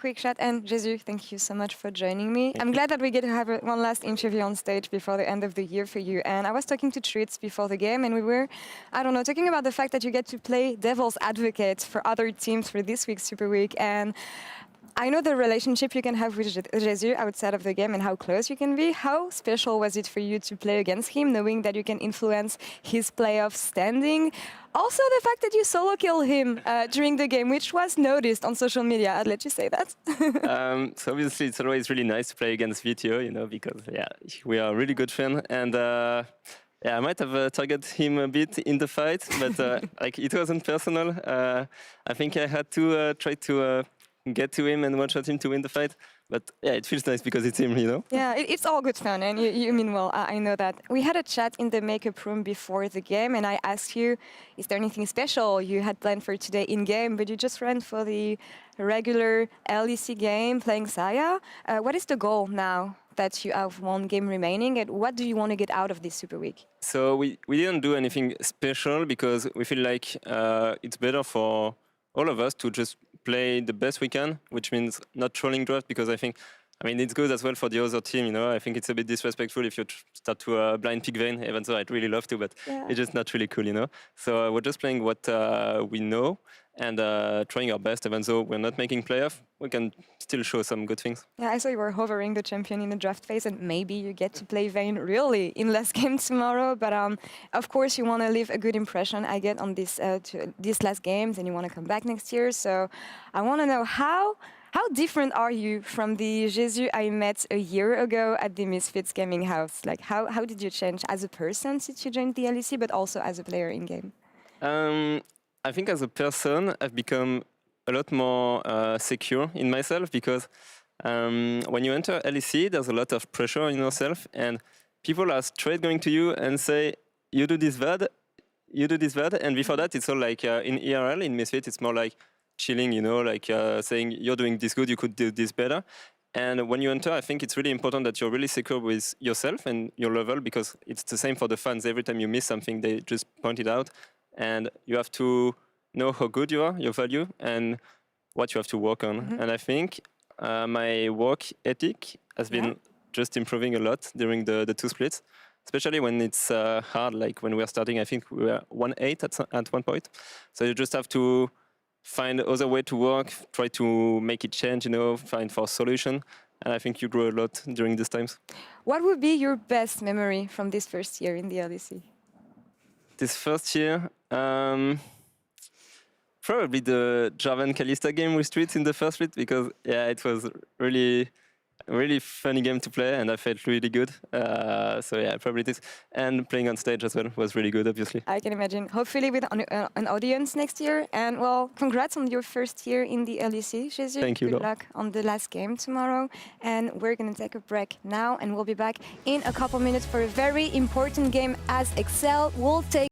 quick chat. And Jezu, thank you so much for joining me. I'm glad that we get to have one last interview on stage before the end of the year for you. And I was talking to Tritz before the game, and we were, I don't know, talking about the fact that you get to play devil's advocate for other teams for this week's Super Week. And I know the relationship you can have with Jezu outside of the game and how close you can be. How special was it for you to play against him, knowing that you can influence his playoff standing? Also, the fact that you solo killed him during the game, which was noticed on social media. I'd let you say that. So obviously, it's always really nice to play against VTO, you know, because we are a really good fan, and I might have targeted him a bit in the fight, but like it wasn't personal. I think I had to try to get to him and one-shot him to win the fight. But yeah, it feels nice because it's him, you know? Yeah, it's all good fun, and you mean well, I know that. We had a chat in the makeup room before the game, and I asked you, is there anything special you had planned for today in-game, but you just ran for the regular LEC game playing Saya. What is the goal now that you have one game remaining, and what do you want to get out of this Super Week? So we didn't do anything special because we feel like it's better for all of us to just play the best we can, which means not trolling draft, because I mean, it's good as well for the other team, you know. I think it's a bit disrespectful if you start to blind pick Vayne, even though I'd really love to, but it's just not really cool, you know. So we're just playing what we know and trying our best, even though we're not making playoff, we can still show some good things. Yeah, I saw you were hovering the champion in the draft phase, and maybe you get to play Vayne really in last game tomorrow. But of course, you want to leave a good impression, I get, on these last games, and you want to come back next year. So I want to know how different are you from the Jezu I met a year ago at the MISFITS gaming house? Like, how did you change as a person since you joined the LEC, but also as a player in game? I think as a person, I've become a lot more secure in myself because when you enter LEC, there's a lot of pressure on yourself, and people are straight going to you and say, you do this bad, you do this bad. And before that, it's all like in ERL, in MISFIT, it's more like chilling, you know, like saying, you're doing this good, you could do this better. And when you enter, I think it's really important that you're really secure with yourself and your level, because it's the same for the fans. Every time you miss something, they just point it out. And you have to know how good you are, your value, and what you have to work on. And I think my work ethic has been just improving a lot during the two splits, especially when it's hard, like when we were starting, I think we were 1-8 at one point. So you just have to find other way to work, try to make it change, you know, find for a solution. And I think you grow a lot during these times. What would be your best memory from this first year in the LEC? This first year, probably the Jarvan Kalista game with Streets in the first split, because it was really funny game to play, and I felt really good. So yeah, probably this. And playing on stage as well was really good, obviously. I can imagine. Hopefully with an audience next year. And well, congrats on your first year in the LEC, Jezu. Thank you. Good luck on the last game tomorrow. And we're going to take a break now, and we'll be back in a couple minutes for a very important game as Excel will take